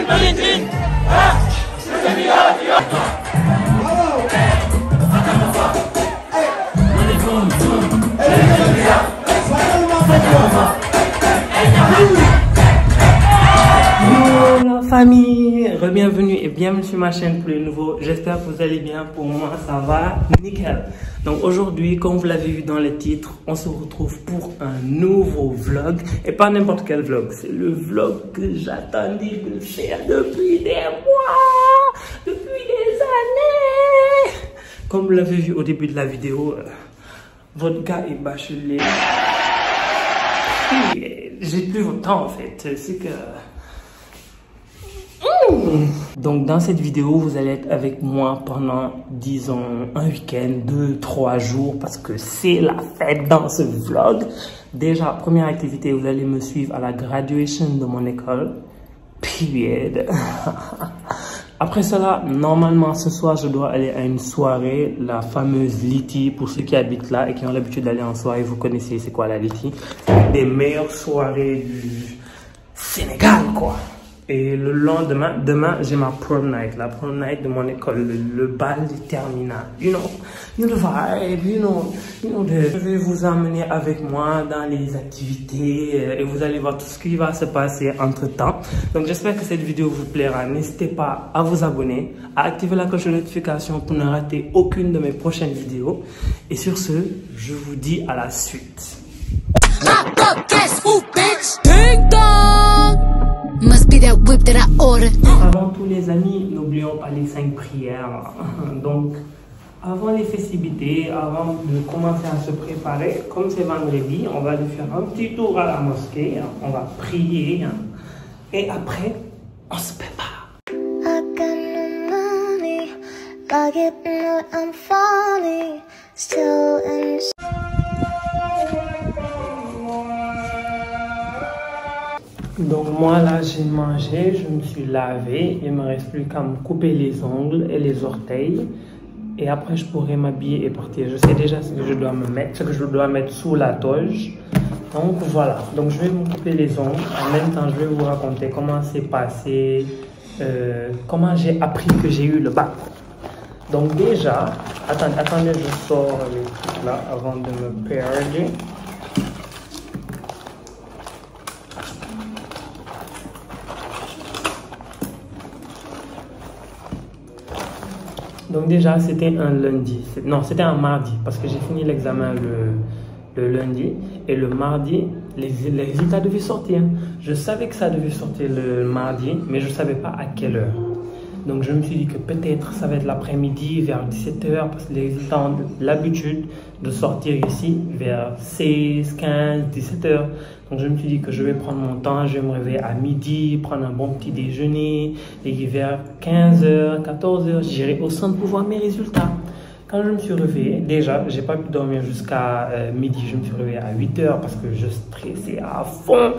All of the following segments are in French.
La famille, bienvenue et bienvenue sur ma chaîne pour les nouveaux. J'espère que vous allez bien. Pour moi, ça va nickel. Donc aujourd'hui, comme vous l'avez vu dans le titre, on se retrouve pour un nouveau vlog. Et pas n'importe quel vlog, c'est le vlog que j'attendais de faire depuis des mois, depuis des années. Comme vous l'avez vu au début de la vidéo, votre gars est bachelier. J'ai plus votre temps en fait, c'est que... Donc dans cette vidéo, vous allez être avec moi pendant, disons, un week-end, 2-3 jours, parce que c'est la fête dans ce vlog. Déjà, première activité, vous allez me suivre à la graduation de mon école. Period. Après cela, normalement, ce soir, je dois aller à une soirée, la fameuse Liti. Pour ceux qui habitent là et qui ont l'habitude d'aller en soirée, vous connaissez c'est quoi la Liti. C'est une des meilleures soirées du Sénégal, quoi. Et le lendemain, demain, j'ai ma prom night, la prom night de mon école, le bal terminal. You know the vibe, you know je vais vous emmener avec moi dans les activités et vous allez voir tout ce qui va se passer entre temps. Donc j'espère que cette vidéo vous plaira. N'hésitez pas à vous abonner, à activer la cloche de notification pour ne rater aucune de mes prochaines vidéos. Et sur ce, je vous dis à la suite. Avant tout les amis, n'oublions pas les 5 prières. Donc, avant les festivités, avant de commencer à se préparer, comme c'est vendredi, on va aller faire un petit tour à la mosquée, on va prier et après, on se prépare. Donc moi là j'ai mangé, je me suis lavé, il me reste plus qu'à me couper les ongles et les orteils et après je pourrai m'habiller et partir. Je sais déjà ce que je dois me mettre, ce que je dois mettre sous la toge. Donc voilà, donc je vais me couper les ongles, en même temps je vais vous raconter comment c'est passé, comment j'ai appris que j'ai eu le bac. Donc déjà, attendez je sors les trucs là avant de me perdre. Donc déjà, c'était un lundi. Non, c'était un mardi parce que j'ai fini l'examen le lundi. Et le mardi, les résultats devaient sortir. Je savais que ça devait sortir le mardi, mais je ne savais pas à quelle heure. Donc je me suis dit que peut-être ça va être l'après-midi vers 17 h parce que les résultats ont l'habitude de sortir ici vers 16, 15, 17 h. Donc je me suis dit que je vais prendre mon temps, je vais me réveiller à midi, prendre un bon petit déjeuner et vers 15 h, 14 h, j'irai au centre pour voir mes résultats. Quand je me suis réveillé, déjà, j'ai pas pu dormir jusqu'à midi, je me suis réveillé à 8 h parce que je stressais à fond.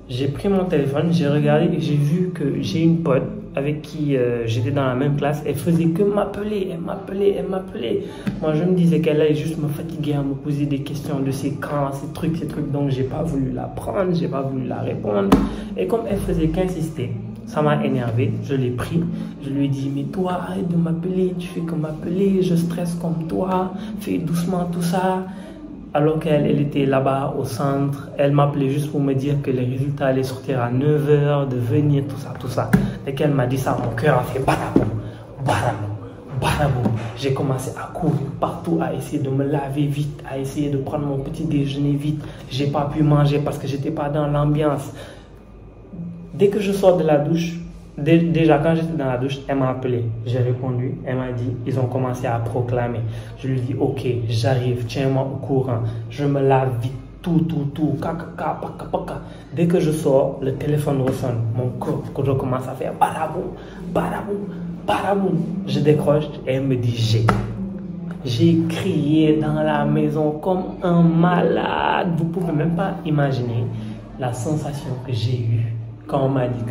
J'ai pris mon téléphone, j'ai regardé et j'ai vu que j'ai une pote avec qui j'étais dans la même classe. Elle faisait que m'appeler, elle m'appelait. Moi, je me disais qu'elle allait juste me fatiguer à me poser des questions de ces camps, ces trucs. Donc, j'ai pas voulu la prendre, j'ai pas voulu la répondre. Et comme elle faisait qu'insister, ça m'a énervé. Je l'ai pris. Je lui ai dit, mais toi, arrête de m'appeler. Tu fais que m'appeler. Je stresse comme toi. Fais doucement tout ça. Alors qu'elle était là-bas au centre, elle m'appelait juste pour me dire que les résultats allaient sortir à 9 h, de venir, tout ça. Dès qu'elle m'a dit ça, mon cœur a fait baraboum, baraboum, baraboum. J'ai commencé à courir partout, à essayer de me laver vite, à essayer de prendre mon petit déjeuner vite. J'ai pas pu manger parce que j'étais pas dans l'ambiance. Dès que je sors de la douche, déjà quand j'étais dans la douche, elle m'a appelé. J'ai répondu, elle m'a dit, ils ont commencé à proclamer. Je lui dis, ok, j'arrive, tiens-moi au courant. Je me lave vite, tout, paka. Dès que je sors, le téléphone ressonne. Mon corps, quand je commence à faire baraboum, baraboum, baraboum. Je décroche et elle me dit, j'ai crié dans la maison comme un malade. Vous pouvez même pas imaginer la sensation que j'ai eue. Quand on m'a dit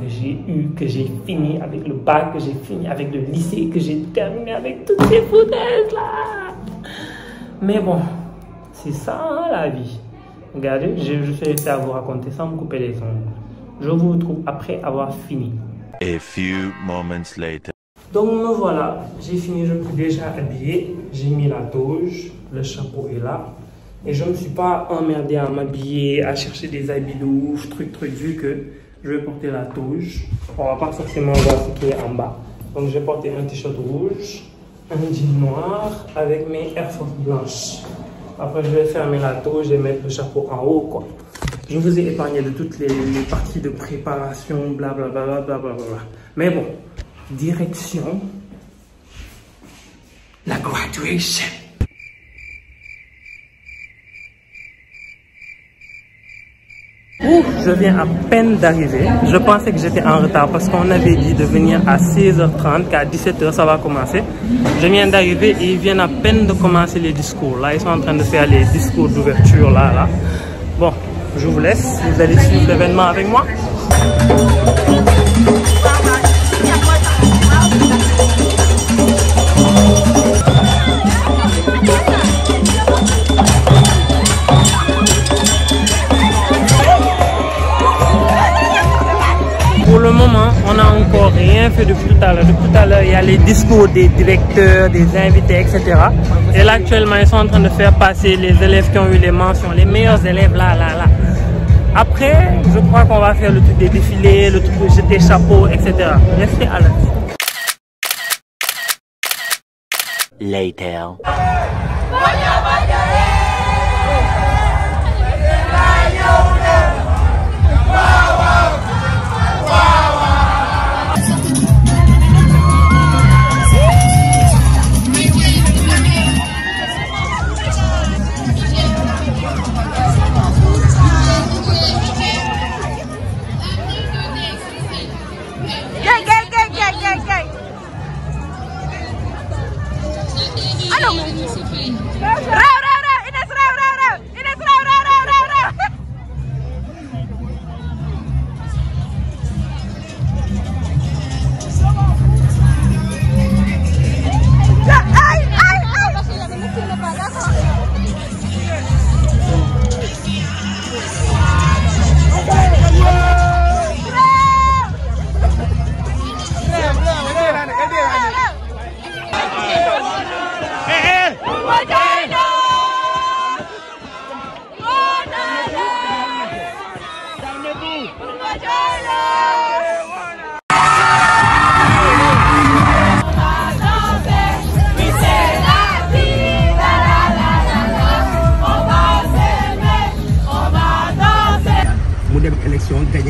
que j'ai fini avec le bac, que j'ai fini avec le lycée, que j'ai terminé avec toutes ces foutaises là. Mais bon, c'est ça hein, la vie. Regardez, je vais essayer de vous raconter sans me couper les ongles. Je vous retrouve après avoir fini. A few moments later. Donc me voilà, j'ai fini, je me suis déjà habillé, j'ai mis la toge, le chapeau est là. Et je ne me suis pas emmerdé à m'habiller, à chercher des habits de ouf, truc, vu que je vais porter la toge. On va pas forcément voir ce qui est en bas. Donc je vais porter un t-shirt rouge, un jean noir avec mes Air Force blanches. Après je vais fermer la toge et mettre le chapeau en haut quoi. Je vous ai épargné de toutes les parties de préparation, blablabla, blablabla. Mais bon, direction la graduation. Je viens à peine d'arriver. Je pensais que j'étais en retard parce qu'on avait dit de venir à 16h30, qu'à 17h ça va commencer. Je viens d'arriver et ils viennent à peine de commencer les discours. Là, ils sont en train de faire les discours d'ouverture là. Bon, je vous laisse. Vous allez suivre l'événement avec moi. Pour le moment, on n'a encore rien fait depuis tout à l'heure. Depuis tout à l'heure, il y a les discours des directeurs, des invités, etc. Et là, actuellement, ils sont en train de faire passer les élèves qui ont eu les mentions, les meilleurs élèves, là. Après, je crois qu'on va faire le truc des défilés, le truc de jeter chapeau, etc. Restez à l'heure. Later.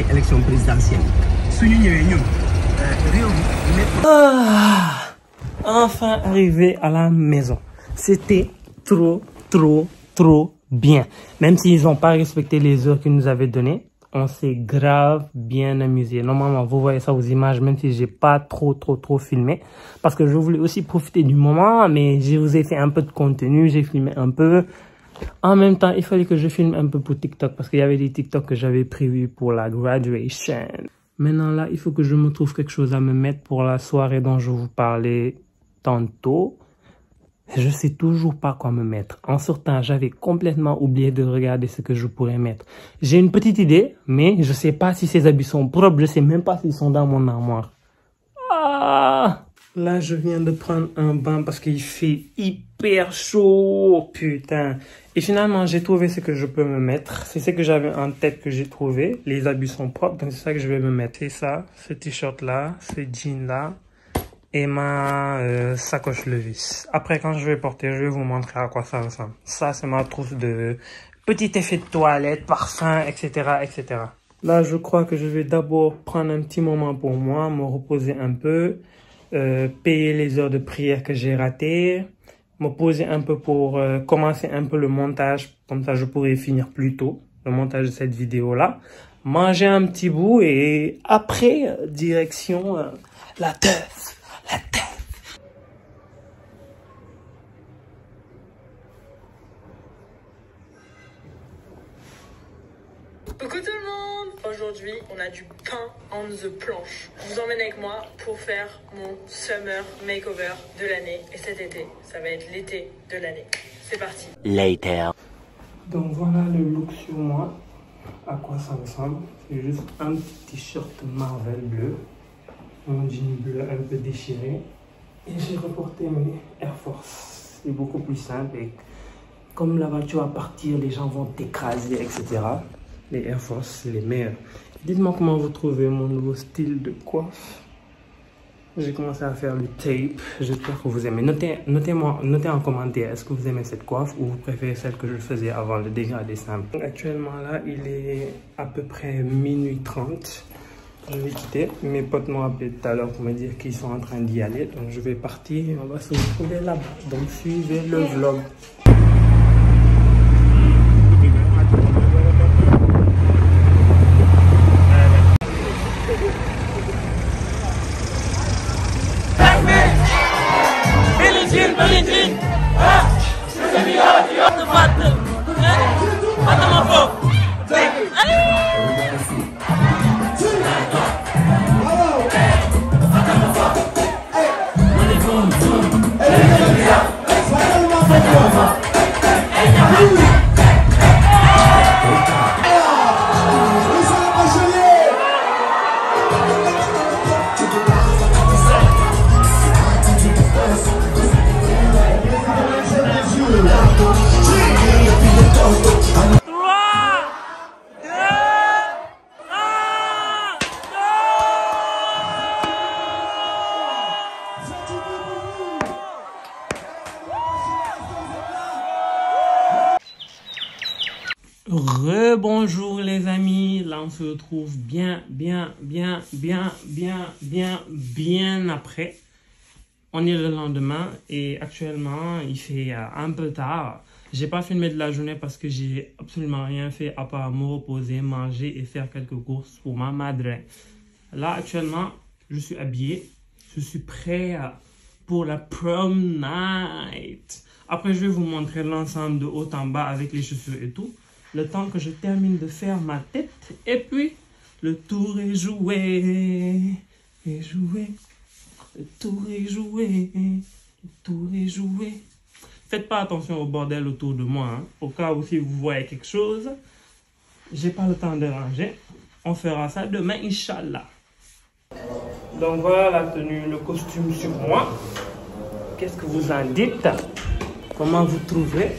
Élection présidentielle. Enfin arrivé à la maison. C'était trop bien. Même s'ils n'ont pas respecté les heures qu'ils nous avaient données, on s'est grave bien amusé. Normalement, vous voyez ça aux images, même si j'ai pas trop filmé. Parce que je voulais aussi profiter du moment, mais je vous ai fait un peu de contenu, j'ai filmé un peu. En même temps, il fallait que je filme un peu pour TikTok parce qu'il y avait des TikTok que j'avais prévus pour la graduation. Maintenant là, il faut que je me trouve quelque chose à me mettre pour la soirée dont je vous parlais tantôt. Je sais toujours pas quoi me mettre. En sortant, j'avais complètement oublié de regarder ce que je pourrais mettre. J'ai une petite idée, mais je sais pas si ces habits sont propres. Je sais même pas s'ils sont dans mon armoire. Ah! Là, je viens de prendre un bain parce qu'il fait hyper chaud, putain. Et finalement, j'ai trouvé ce que je peux me mettre. C'est ce que j'avais en tête que j'ai trouvé. Les habits sont propres, donc c'est ça que je vais me mettre. C'est ça, ce t-shirt-là, ce jean-là et ma sacoche Levi's. Après, quand je vais porter, je vais vous montrer à quoi ça ressemble. Ça, c'est ma trousse de petit effet de toilette, parfum, etc., etc. Là, je crois que je vais d'abord prendre un petit moment pour moi, me reposer un peu. Payer les heures de prière que j'ai ratées, me poser un peu pour commencer un peu le montage, comme ça je pourrais finir plus tôt le montage de cette vidéo là, manger un petit bout et après direction la teuf. Coucou tout le monde! Aujourd'hui, on a du pain on the planche. Je vous emmène avec moi pour faire mon summer makeover de l'année. Et cet été, ça va être l'été de l'année. C'est parti! Later. Donc voilà le look sur moi. À quoi ça ressemble? C'est juste un petit t-shirt Marvel bleu. mon jean bleu un peu déchiré. Et j'ai reporté mes Air Force. C'est beaucoup plus simple. Et comme la voiture va partir, les gens vont t'écraser, etc. Les Air Force, c'est les meilleurs. Dites-moi comment vous trouvez mon nouveau style de coiffe. J'ai commencé à faire le tape. J'espère que vous aimez. Notez en commentaire, est-ce que vous aimez cette coiffe ou vous préférez celle que je faisais avant, le dégradé simple. Actuellement là, il est à peu près minuit 30. Je vais quitter. Mes potes m'ont appelé tout à l'heure pour me dire qu'ils sont en train d'y aller. Donc je vais partir et on va se retrouver là-bas. Donc suivez le vlog. Rebonjour les amis, là on se retrouve bien après. On est le lendemain et actuellement il fait un peu tard. J'ai pas filmé de la journée parce que j'ai absolument rien fait à part me reposer, manger et faire quelques courses pour ma madre. Là actuellement je suis habillé, je suis prêt pour la prom night. Après je vais vous montrer l'ensemble de haut en bas avec les chaussures et tout. Le temps que je termine de faire ma tête. Et puis, le tour est joué. Et joué. Le tour est joué. Le tour est joué. Faites pas attention au bordel autour de moi. Hein. Au cas où si vous voyez quelque chose, j'ai pas le temps de ranger. On fera ça demain, Inch'Allah. Donc voilà la tenue, le costume sur moi. Qu'est-ce que vous en dites? Comment vous trouvez?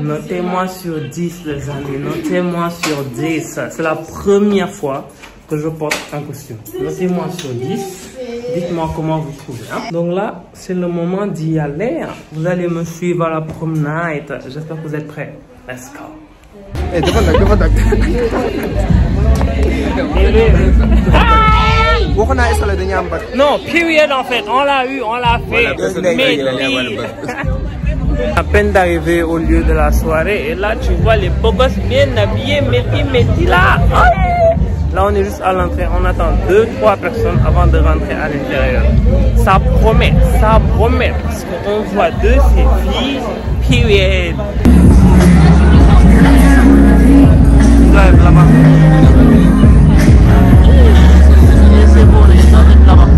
Notez-moi sur 10 les amis, notez-moi sur 10. C'est la première fois que je porte un costume. Notez-moi sur 10. Dites-moi comment vous trouvez. Hein? Donc là, c'est le moment d'y aller. Vous allez me suivre à la prom night. J'espère que vous êtes prêts. Let's go. Non, period en fait. On l'a eu, on l'a fait. Mais à peine d'arriver au lieu de la soirée et là tu vois les beaux gosses bien habillés, métis là. Là on est juste à l'entrée, on attend 2-3 personnes avant de rentrer à l'intérieur. Ça promet parce qu'on voit de ces filles, period. Drive là-bas. C'est bon, les gens sont là-bas.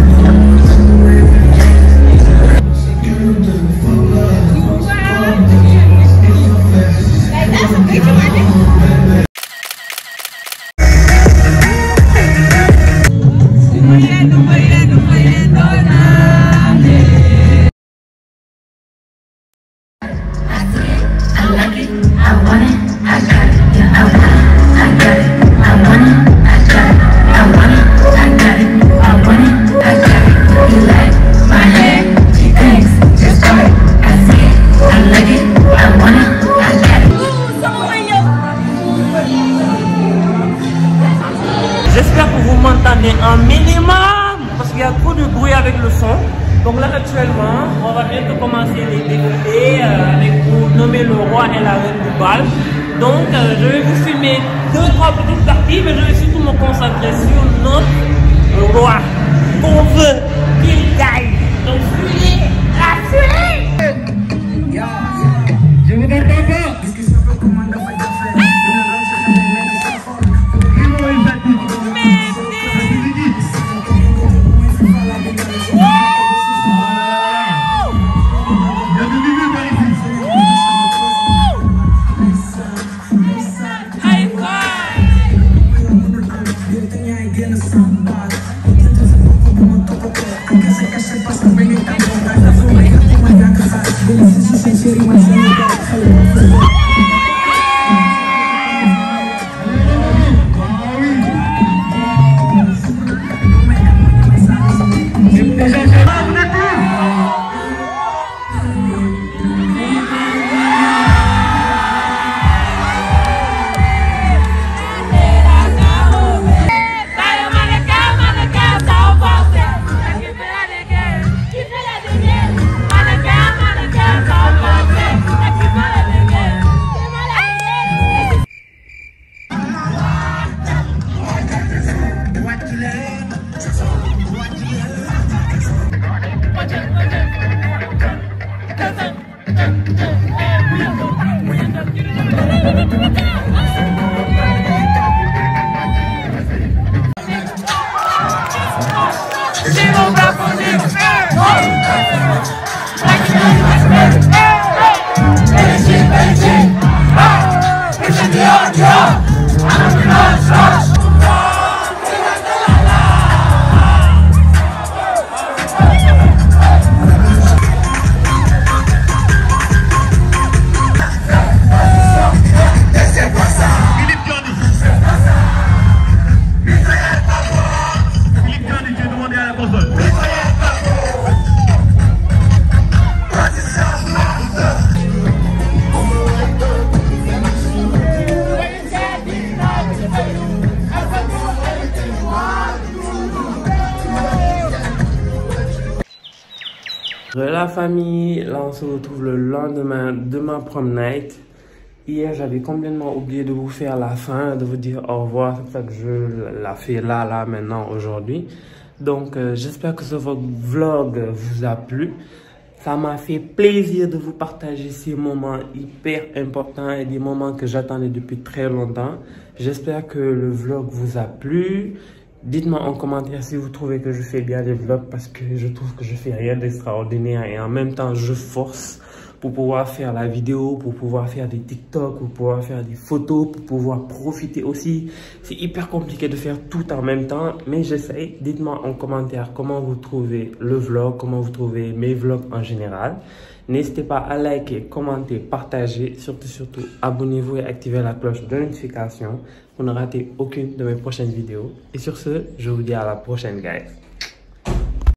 J'espère que vous m'entendez un minimum parce qu'il y a trop de bruit avec le son. Donc là actuellement, on va bientôt commencer les défilés avec pour nommer le roi et la reine du bal. Donc je vais vous filmer 2-3 petites parties, mais je vais surtout me concentrer sur notre roi qu'on veut qu'il gagne. Donc suivez la suite. Je vous entends pas. La famille, là on se retrouve le lendemain de ma prom night. Hier j'avais complètement oublié de vous faire la fin, de vous dire au revoir, c'est pour ça que je la fais là maintenant aujourd'hui. Donc j'espère que ce vlog vous a plu. Ça m'a fait plaisir de vous partager ces moments hyper importants et des moments que j'attendais depuis très longtemps. J'espère que le vlog vous a plu. Dites-moi en commentaire si vous trouvez que je fais bien les vlogs parce que je trouve que je fais rien d'extraordinaire et en même temps je force pour pouvoir faire la vidéo, pour pouvoir faire des TikTok, pour pouvoir faire des photos, pour pouvoir profiter aussi. C'est hyper compliqué de faire tout en même temps, mais j'essaie. Dites-moi en commentaire comment vous trouvez le vlog, comment vous trouvez mes vlogs en général. N'hésitez pas à liker, commenter, partager. Surtout, abonnez-vous et activez la cloche de notification pour ne rater aucune de mes prochaines vidéos. Et sur ce, je vous dis à la prochaine, guys.